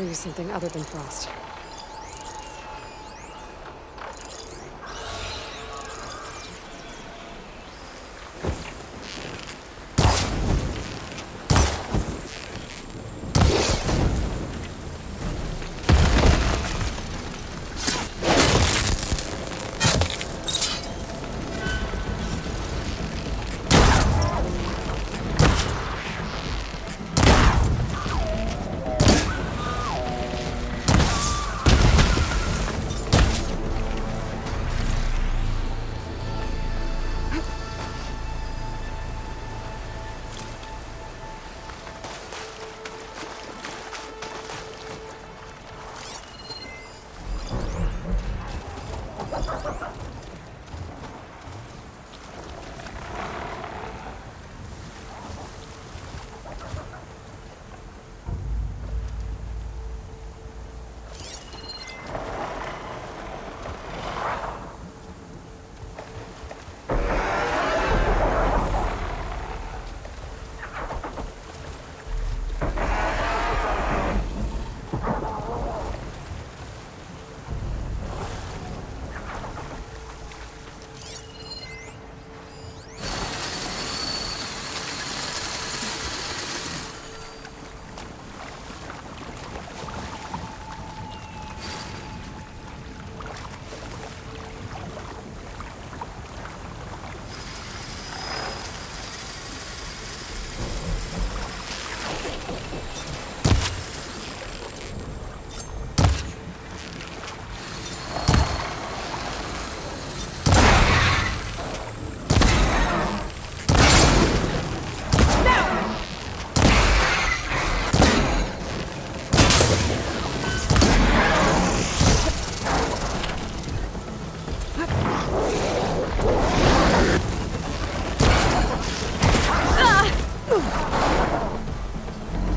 use something other than frost.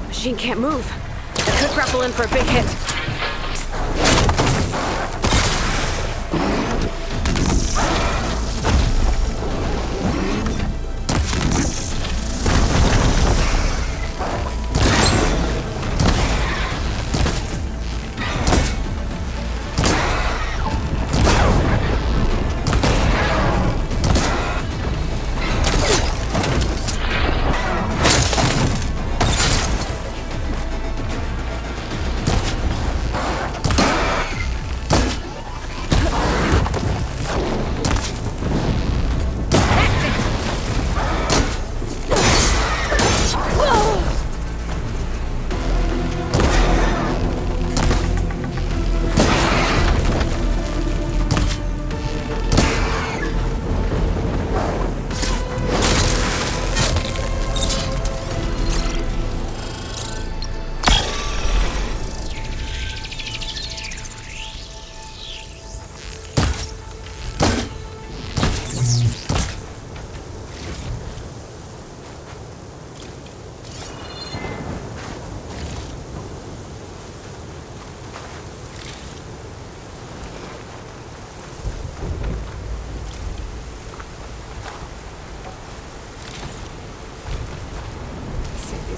Machine can't move. I could grapple in for a big hit.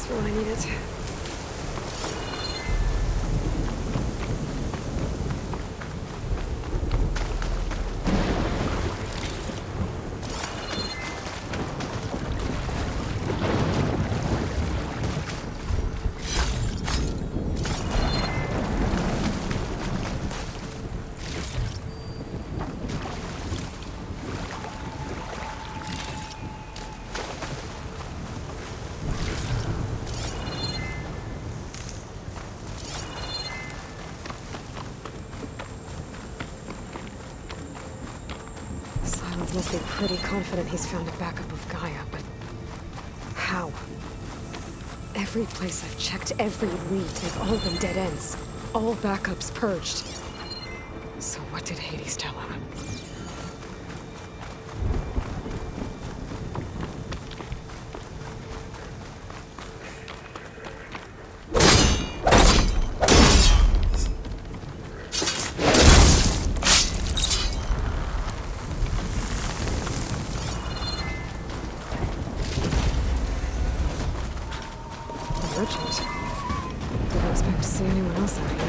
For when I need it. Must be pretty confident he's found a backup of Gaia, but how? Every place I've checked, every lead, they've all been dead ends. All backups purged. So what did Hades tell him? Didn't expect to see anyone anyone else out here.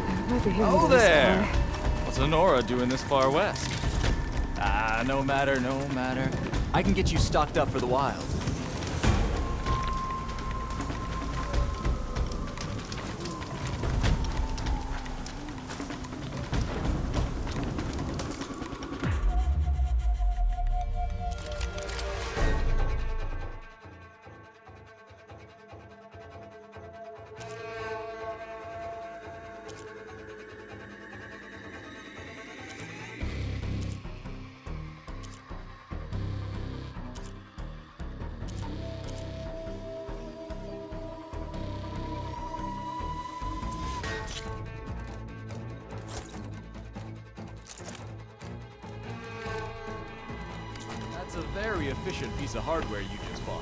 I might be hearing Oh this there! guy. What's Honora doing this far west? No matter, no matter. I can get you stocked up for the wild. That's a very efficient piece of hardware you just bought.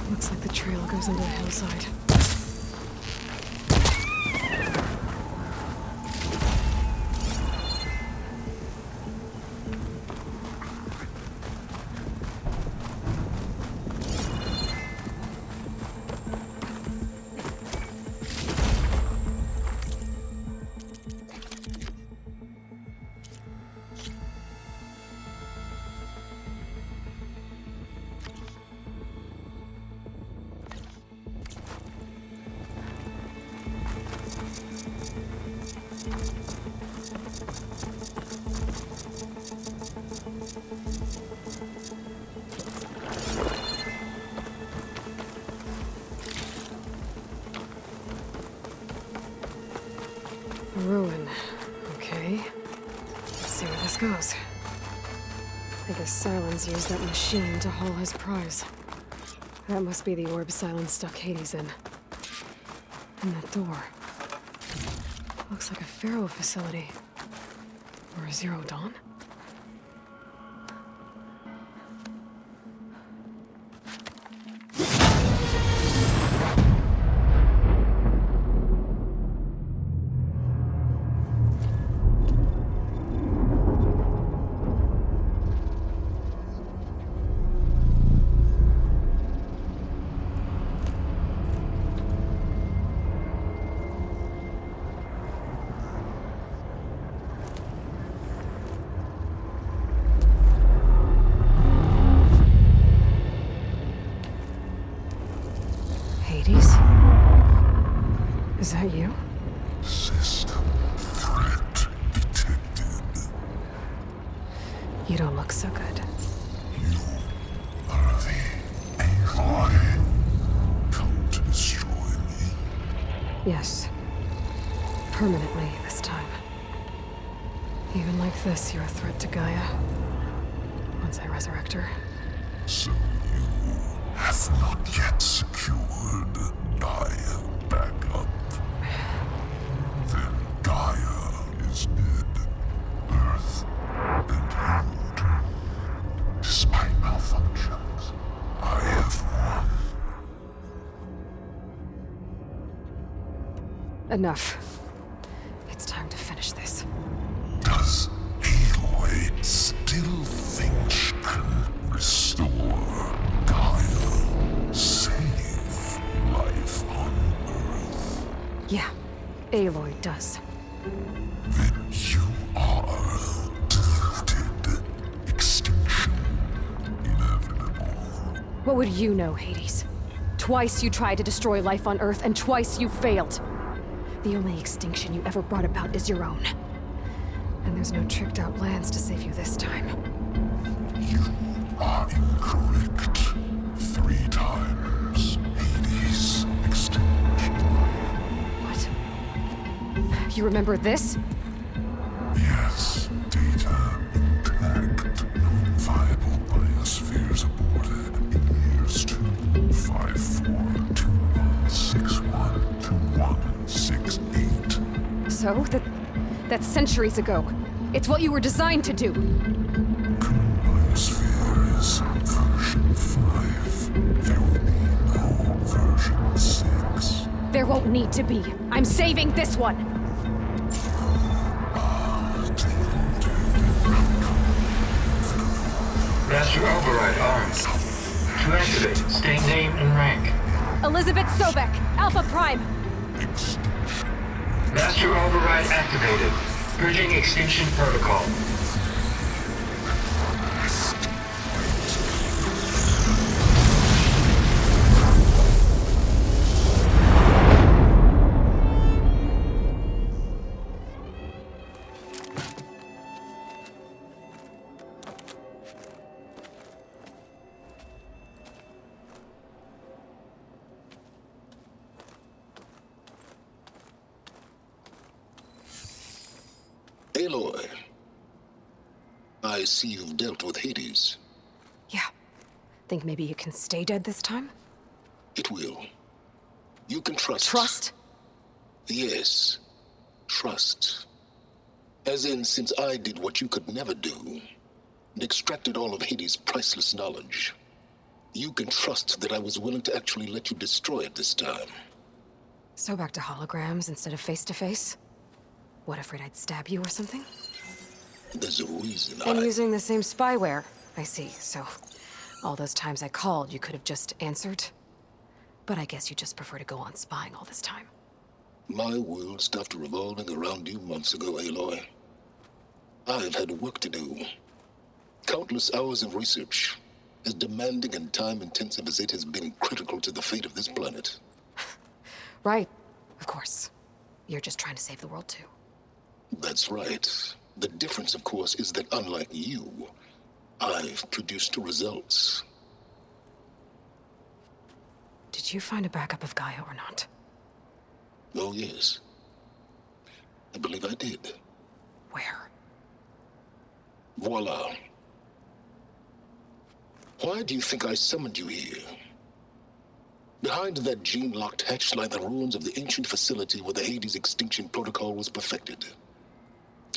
Looks like the trail goes under the hillside. A ruin. Okay. Let's see where this goes. I guess Silence used that machine to haul his prize. That must be the orb Silence stuck Hades in. And that door. Looks like a Pharaoh facility. Or a Zero Dawn? Hades? Is that you? System threat detected. You don't look so good. You are the Aloy. Come to destroy me. Yes. Permanently this time. Even like this, you're a threat to Gaia. Once I resurrect her. So you have not yet secured Gaia back up. Then Gaia is dead. Earth and you too. Despite malfunctions, I have won. Enough. It's time to finish this. Does Aloy still think she can restore Gaia? Save life on Earth? Yeah, Aloy does. Then you are deluded. Extinction inevitable. What would you know, Hades? Twice you tried to destroy life on Earth, and twice you failed. The only extinction you ever brought about is your own. And There's no tricked out lands to save you this time. You are incorrect. 3 times. Hades extinction. What? You remember this? Yes, data intact. Non-viable biospheres aborted in years 254, 2161, 2168. So, that's centuries ago. It's what you were designed to do. Current biosphere is version 5. There will be no version 6. There won't need to be. I'm saving this one. Master override armed. To activate, state name and rank. Elizabeth Sobek, Alpha Prime. Master override activated. Purging extinction protocol. Aloy, I see you've dealt with Hades. Yeah. Think maybe you can stay dead this time? It will. You can trust. Trust? Yes. Trust. As in, since I did what you could never do, and extracted all of Hades' priceless knowledge, you can trust that I was willing to actually let you destroy it this time. So back to holograms instead of face-to-face? What, afraid I'd stab you or something? There's a reason And using the same spyware. I see, so all those times I called, you could have just answered? But I guess you just prefer to go on spying all this time. My world stopped revolving around you months ago, Aloy. I've had work to do. Countless hours of research, as demanding and time-intensive as it has been critical to the fate of this planet. Right, of course. You're just trying to save the world too. That's right. The difference, of course, is that unlike you, I've produced results. Did you find a backup of Gaia or not? Oh, yes. I believe I did. Where? Voila. Why do you think I summoned you here? Behind that gene-locked hatch lie the ruins of the ancient facility where the Hades extinction protocol was perfected.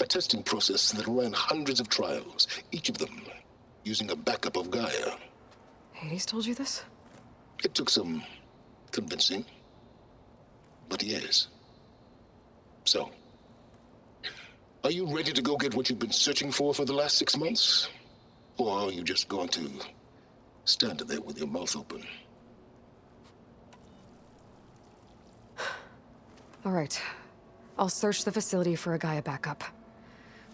A testing process that ran hundreds of trials, each of them using a backup of Gaia. Hades told you this? It took some convincing, but yes. So, are you ready to go get what you've been searching for the last 6 months? Or are you just going to stand there with your mouth open? All right. I'll search the facility for a Gaia backup.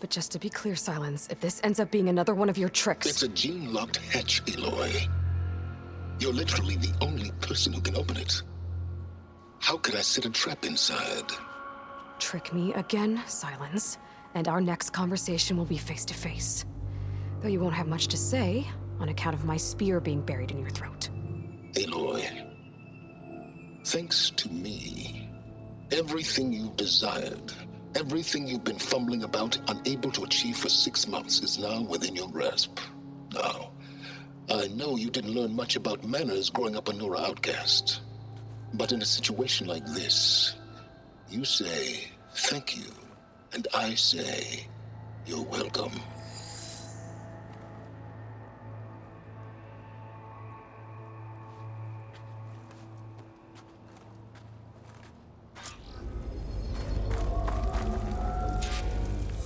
But just to be clear, Silence, if this ends up being another one of your tricks... It's a gene-locked hatch, Aloy. You're literally the only person who can open it. How could I set a trap inside? Trick me again, Silence, and our next conversation will be face-to-face. Though you won't have much to say, on account of my spear being buried in your throat. Aloy, thanks to me, everything you've desired, everything you've been fumbling about, unable to achieve for 6 months, is now within your grasp. Now, I know you didn't learn much about manners growing up a Nora outcast. But in a situation like this, you say, thank you, and I say, you're welcome.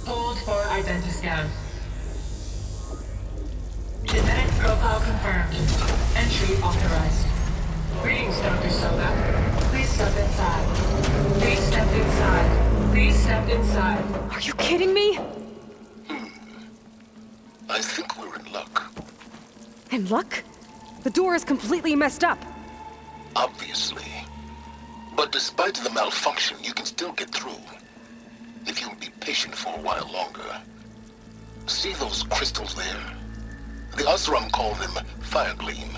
Hold for identiscan. Genetic profile confirmed. Entry authorized. Greetings, Dr. Soda. Please step inside. Please step inside. Please step inside. Are you kidding me? I think we're in luck. In luck? The door is completely messed up. Obviously. But despite the malfunction, you can still get through. If you'll be patient for a while longer. See those crystals there? The Osram call them fire gleam.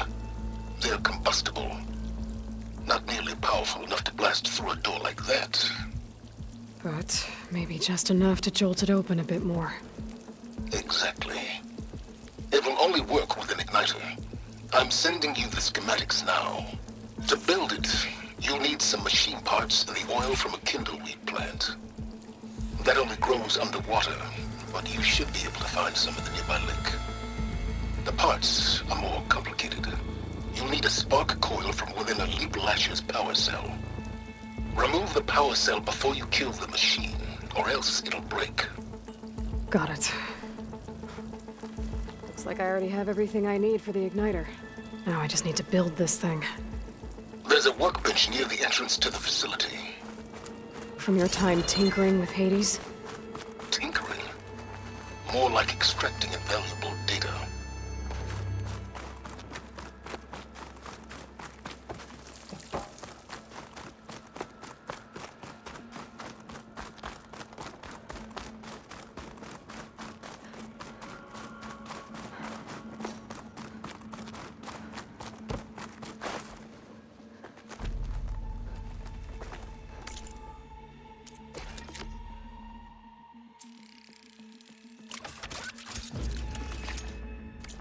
They're combustible. Not nearly powerful enough to blast through a door like that. But maybe just enough to jolt it open a bit more. Exactly. It will only work with an igniter. I'm sending you the schematics now. To build it, you'll need some machine parts and the oil from a kindleweed plant. That only grows underwater, but you should be able to find some in the nearby lake. The parts are more complicated. You'll need a spark coil from within a Leap Lasher's power cell. Remove the power cell before you kill the machine, or else it'll break. Got it. Looks like I already have everything I need for the igniter. Now I just need to build this thing. There's a workbench near the entrance to the facility. From your time tinkering with Hades? Tinkering? More like extracting invaluable data.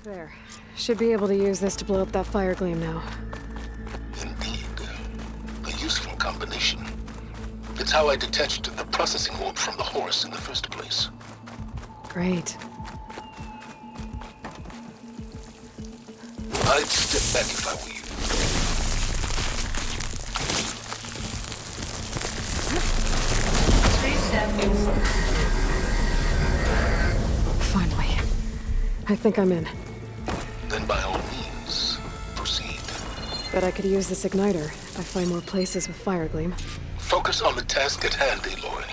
There. Should be able to use this to blow up that fire gleam now. Indeed. A useful combination. It's how I detached the processing orb from the Horus in the first place. Great. I'd step back if I were you. Three-step insert. Finally. I think I'm in. Then by all means, proceed. Bet I could use this igniter if I find more places with fire gleam. Focus on the task at hand, Aloy.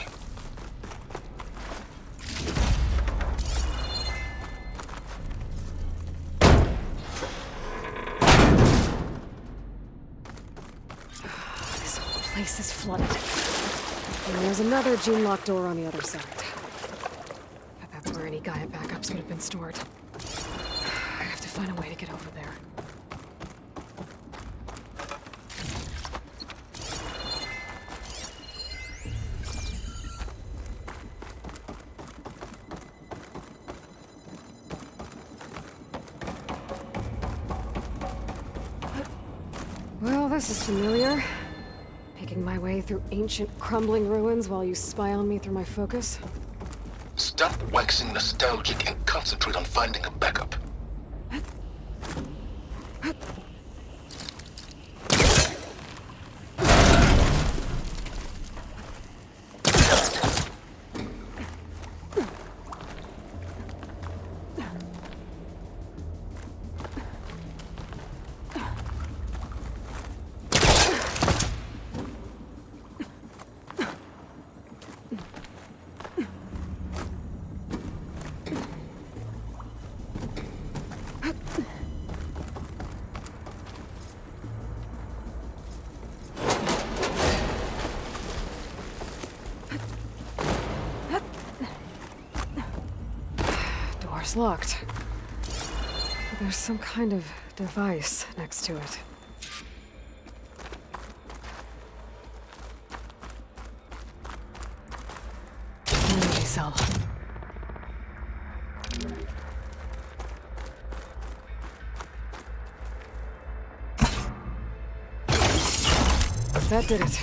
This whole place is flooded. And there's another gene-locked door on the other side. But that's where any Gaia backups would have been stored. I have to find a way to get over there. Well, this is familiar. Making my way through ancient, crumbling ruins while you spy on me through my focus. Stop waxing nostalgic and concentrate on finding a backup. Door's locked. But there's some kind of device next to it. Memory cell. That did it.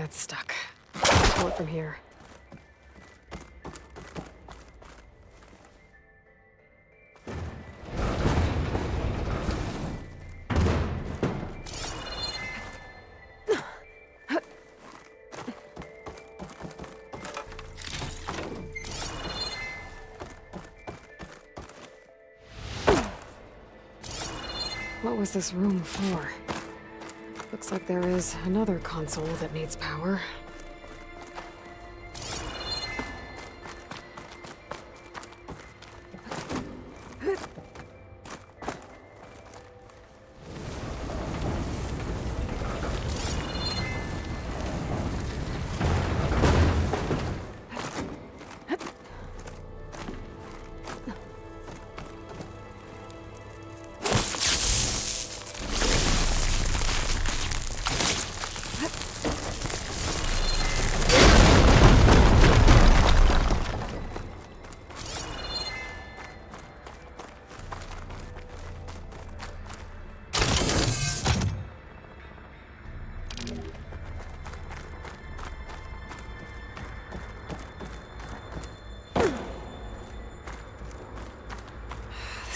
It's stuck. Pull it from here. What was this room for? Looks like there is another console that needs power.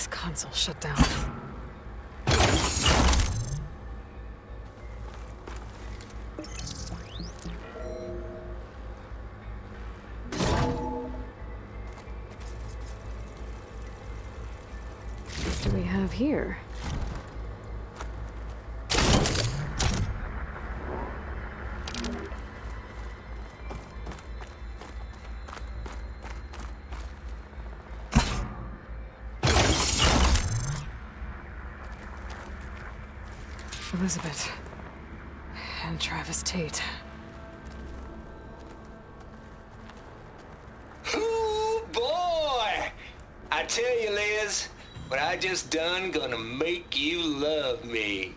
Console shut down. What do we have here? Elizabeth. And Travis Tate. Ooh, boy! I tell you, Liz, what I just done gonna make you love me.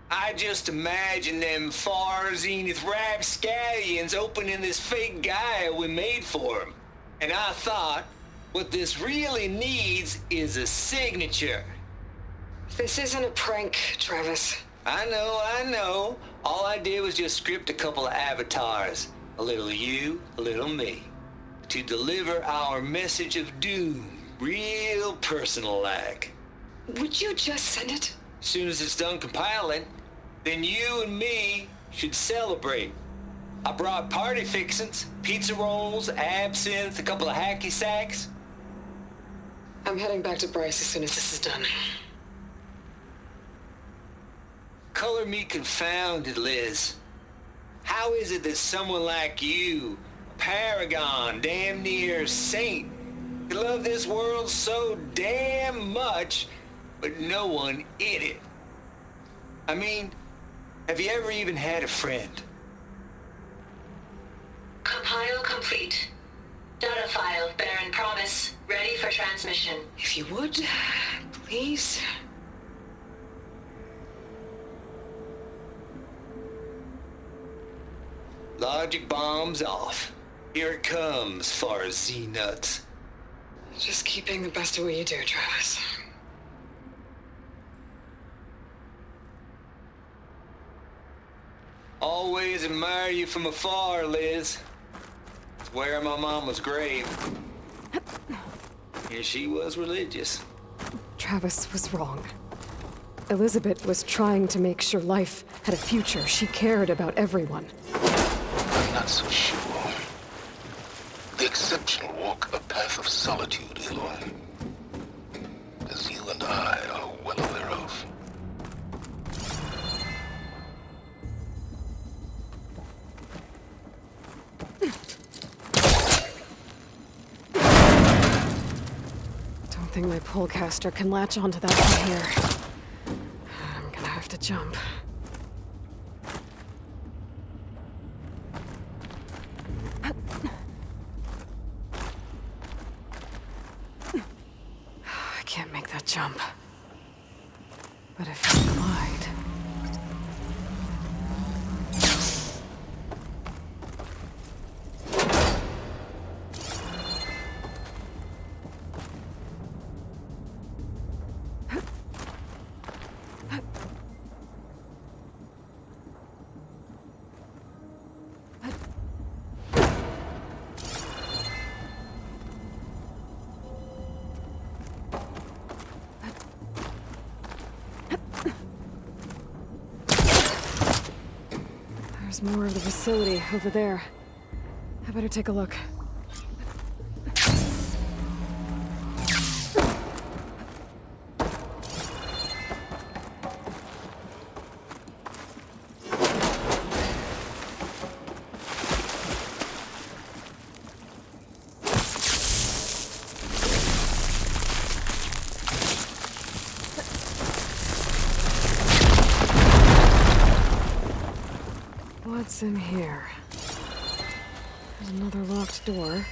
I just imagine them far zenith rapscallions opening this fake Gaia we made for them. And I thought, what this really needs is a signature. This isn't a prank, Travis. I know. All I did was just script a couple of avatars. A little you, a little me. To deliver our message of doom, real personal-like. Would you just send it? As soon as it's done compiling, then you and me should celebrate. I brought party fixins, pizza rolls, absinthe, a couple of hacky sacks. I'm heading back to Bryce as soon as this is done. Color me confounded, Liz. How is it that someone like you, a paragon, damn near saint, can love this world so damn much, but no one in it? I mean, have you ever even had a friend? Compile complete. Data file, Baron Promise, ready for transmission. If you would, please. Logic bombs off. Here it comes, far as Z-nuts. Just keeping the best of what you do, Travis. Always admire you from afar, Liz. It's where my mama's grave. And she was religious. Travis was wrong. Elizabeth was trying to make sure life had a future. She cared about everyone. I'm not so sure. The exceptional walk a path of solitude, Aloy. As you and I are well aware of. Don't think my pullcaster can latch onto that from here. I'm gonna have to jump. I can't make that jump. But if I glide... There's more of the facility over there. I better take a look. What's in here? There's another locked door.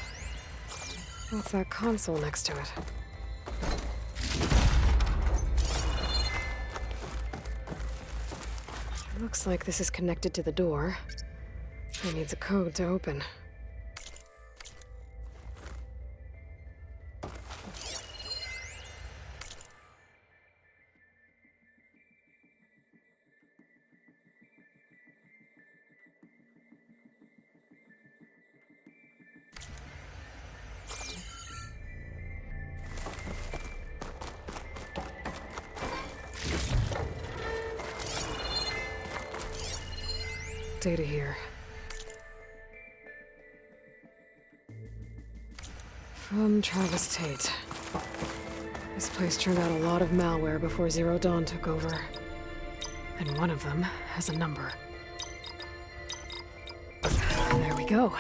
What's that console next to it? Looks like this is connected to the door. It needs a code to open. Data here. From Travis Tate. This place turned out a lot of malware before Zero Dawn took over. And one of them has a number. And there we go.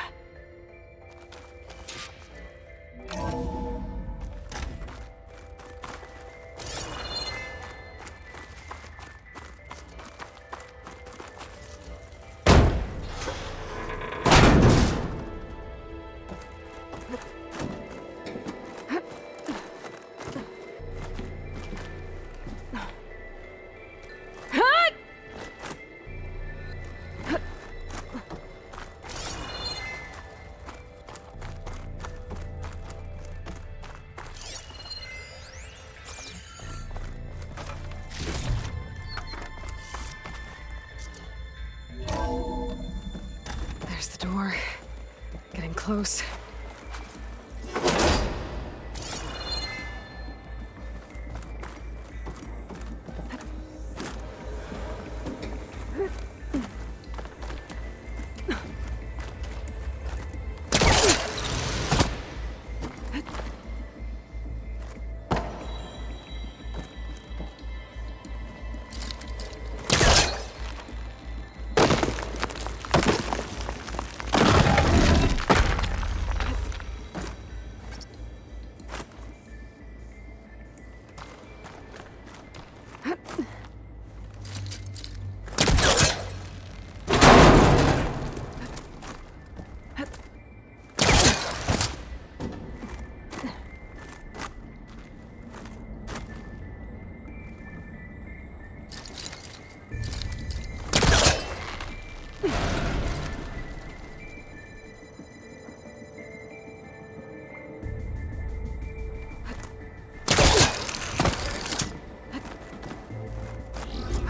There's the door. Getting close.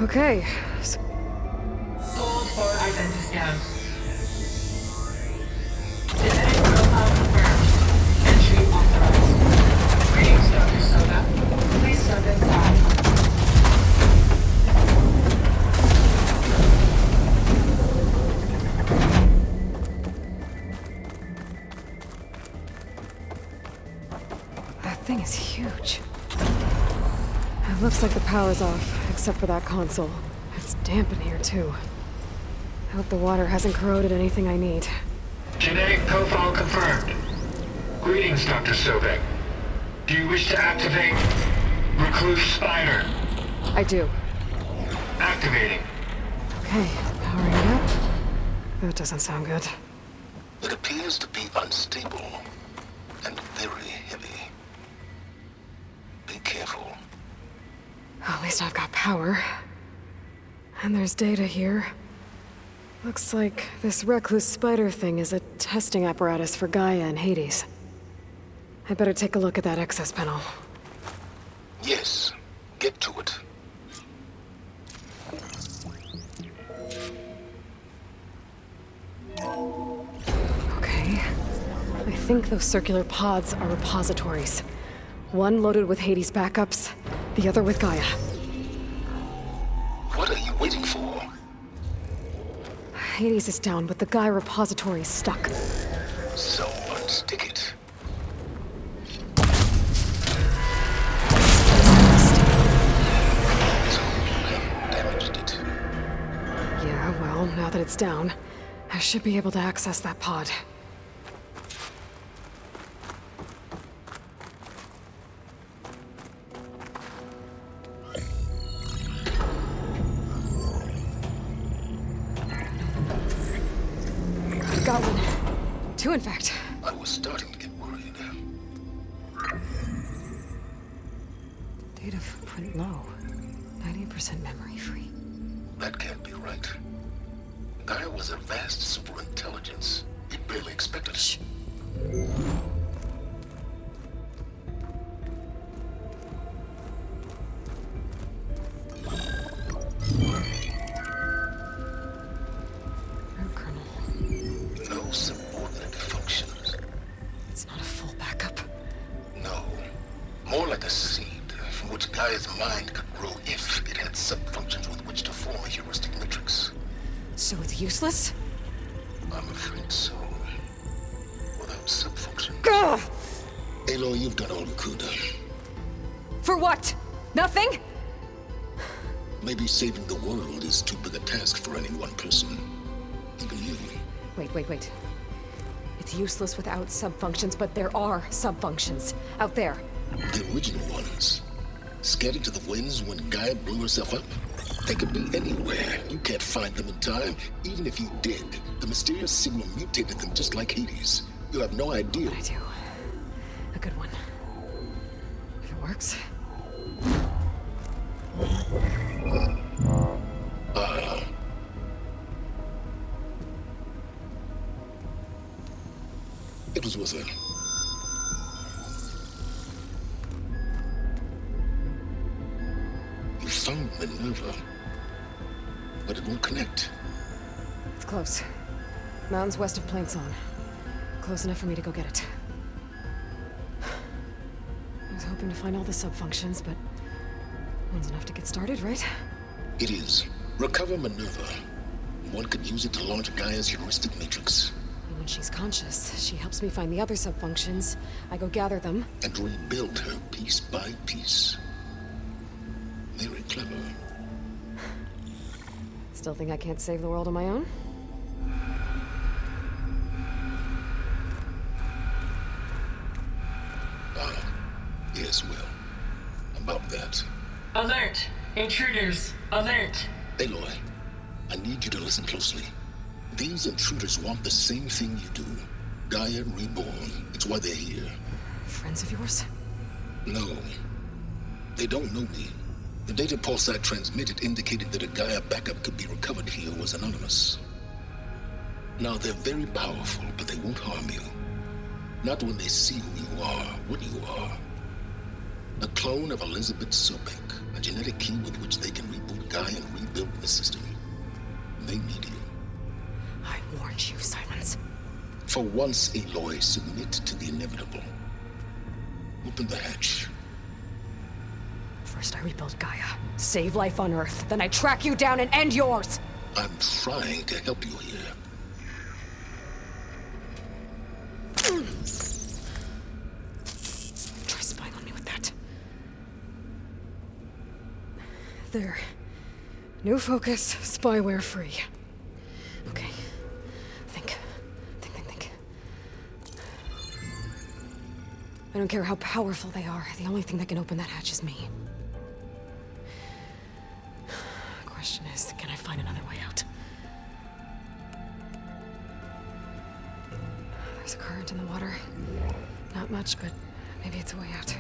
Okay. Gold for identiscan. Genetic profile confirmed. Entry authorized. Greetings, Dr. Soda. Please step inside. That thing is huge. It looks like the power's off, except for that console. It's damp in here, too. I hope the water hasn't corroded anything I need. Genetic profile confirmed. Greetings, Dr. Sobek. Do you wish to activate Recluse Spider? I do. Activating. Okay, powering it up. That doesn't sound good. It appears to be unstable and very heavy. Be careful. At least I've got power. And there's data here. Looks like this Recluse Spider thing is a testing apparatus for Gaia and Hades. I'd better take a look at that access panel. Yes, get to it. Okay. I think those circular pods are repositories. One loaded with Hades backups, the other with Gaia. What are you waiting for? Hades is down, but the Gaia repository is stuck. So unstick it. So you haven't damaged it. Yeah, well, now that it's down, I should be able to access that pod. Two, in fact. I was starting to get worried. Data print low. 90% memory free. That can't be right. Gaia was a vast superintelligence. We barely expected it. Root kernel. No subordinate functions. It's not a full backup. No. More like a seed from which Gaia's mind could grow if it had sub-functions with which to form a heuristic matrix. So it's useless? I'm afraid so. Without sub-function. Gah! Aloy, you've done all you could. For what? Nothing? Maybe saving the world is too big a task for any one person. Even you. Wait. It's useless without subfunctions, but there are subfunctions out there. The original ones. Scattered to the winds when Gaia blew herself up? They could be anywhere. You can't find them in time. Even if you did, the mysterious signal mutated them just like Hades. You have no idea. But I do. A good one. If it works. It was worth it. You found Minerva, but it won't connect. It's close. Mountains west of Plainsong. Close enough for me to go get it. I was hoping to find all the subfunctions, but one's enough to get started, right? It is. Recover Minerva. One could use it to launch Gaia's heuristic matrix. And when she's conscious, she helps me find the other subfunctions. I go gather them. And rebuild her piece by piece. Very clever. Still think I can't save the world on my own? Yes, well. About that. Alert! Intruders! Alert! Aloy, I need you to listen closely. These intruders want the same thing you do. Gaia reborn. It's why they're here. Friends of yours? No. They don't know me. The data pulse I transmitted indicated that a Gaia backup could be recovered here was anonymous. Now, they're very powerful, but they won't harm you. Not when they see who you are, what you are. A clone of Elizabeth Sobek, a genetic key with which they can reboot Gaia and rebuild the system. They need you. I warned you, Silence. For once, Aloy, submit to the inevitable. Open the hatch. First I rebuild Gaia, save life on Earth, then I track you down and end yours! I'm trying to help you here. Try spying on me with that. There. New focus, spyware free. Okay. Think. I don't care how powerful they are. The only thing that can open that hatch is me. Question is, can I find another way out? There's a current in the water. Not much, but maybe it's a way out.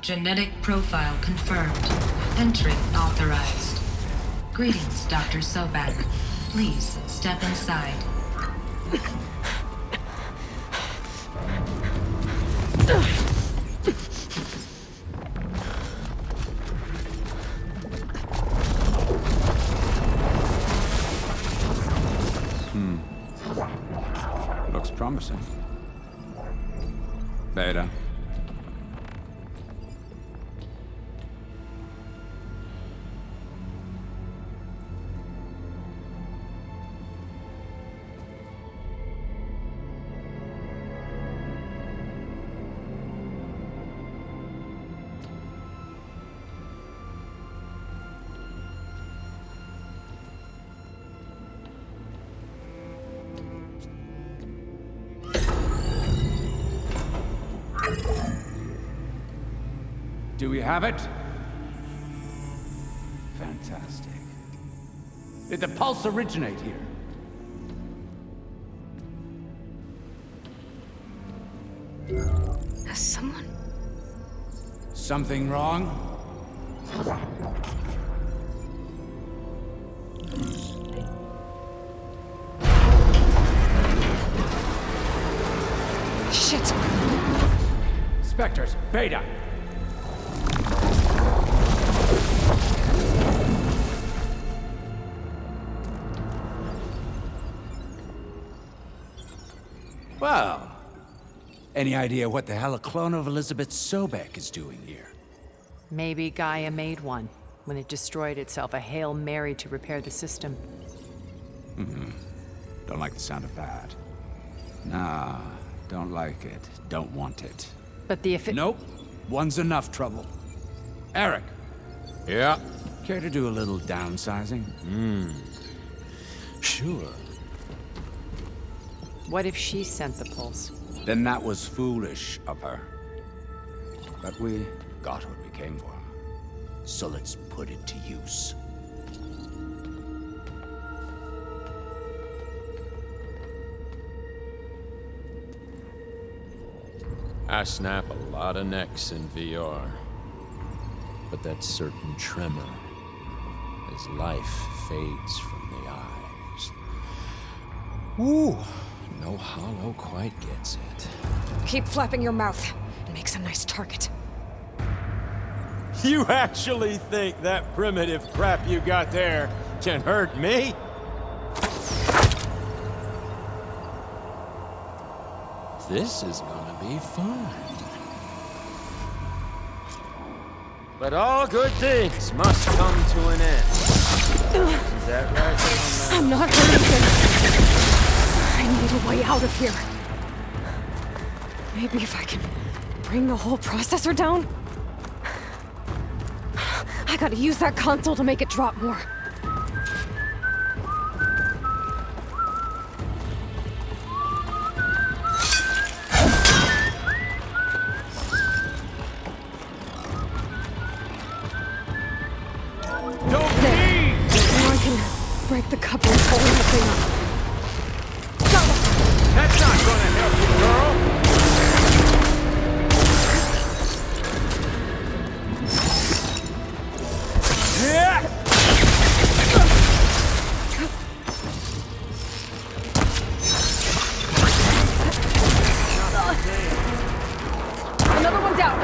Genetic profile confirmed. Entry authorized. Greetings, Dr. Sobek. Please step inside. Looks promising. Beta. Do we have it? Fantastic. Did the pulse originate here? Has someone... Something wrong? Shit! Spectres, Beta! Well, any idea what the hell a clone of Elizabeth Sobek is doing here? Maybe Gaia made one when it destroyed itself, a Hail Mary to repair the system. Don't like the sound of that. Nah, don't like it. Don't want it. But the Nope. One's enough trouble. Eric. Yeah? Care to do a little downsizing? Sure. What if she sent the pulse? Then that was foolish of her. But we got what we came for. So let's put it to use. I snap a lot of necks in VR. But that certain tremor as life fades from the eyes. Ooh, no hollow quite gets it. Keep flapping your mouth. It makes a nice target. You actually think that primitive crap you got there can hurt me? This is gonna be fun. But all good things must come to an end. Is that right? I'm not hurting. I need a way out of here. Maybe if I can bring the whole processor down? I gotta use that console to make it drop more. Break the couplings holding the thing up. That's not gonna help you, girl! Yeah! Another one down.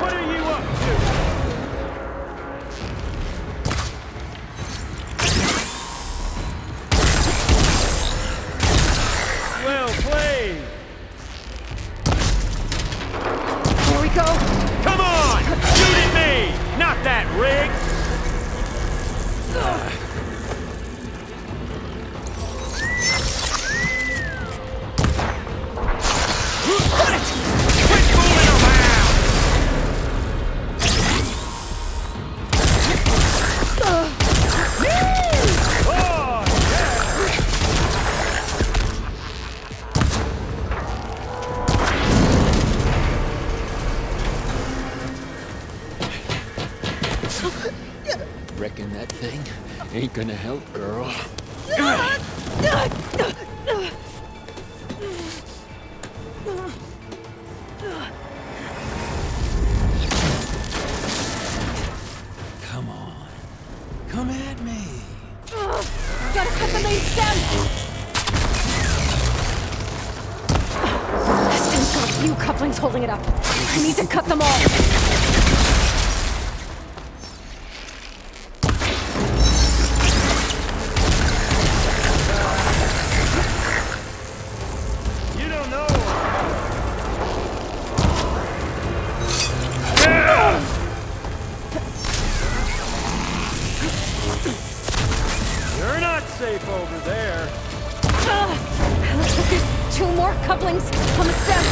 What are you up to? Well played! Here we go. Come on! Shoot at me! Not that rig! Quit fooling around! Oh, yeah! Reckon that thing ain't gonna help, girl. Come on. Come at me. Gotta cut the main stem. This thing's got a few couplings holding it up. I need to cut them all. You don't know. You're not safe over there. Looks like there's 2 more couplings on the stem.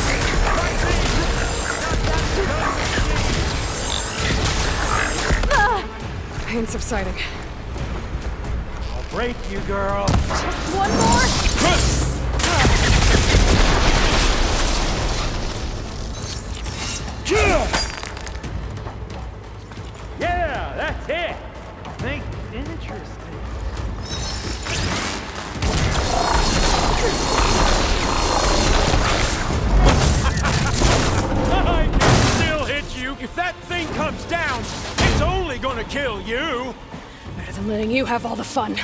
Pain subsiding. I'll break you, girl. Just one more. Yeah, that's it. Think interesting. down, it's only gonna kill you! Better than letting you have all the fun.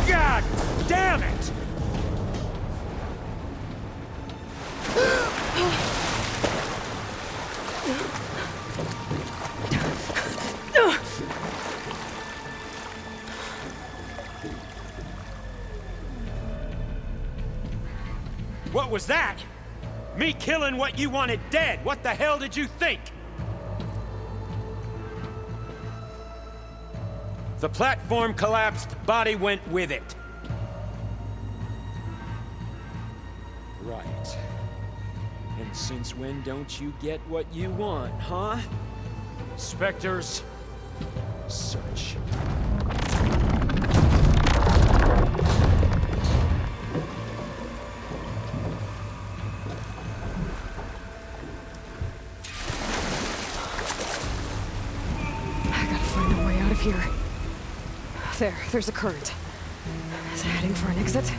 God damn it! What was that? Me killing what you wanted dead. What the hell did you think? The platform collapsed, body went with it. Right. And since when don't you get what you want, huh? Spectres, search. I gotta find a way out of here. There's a current. Is it heading for an exit?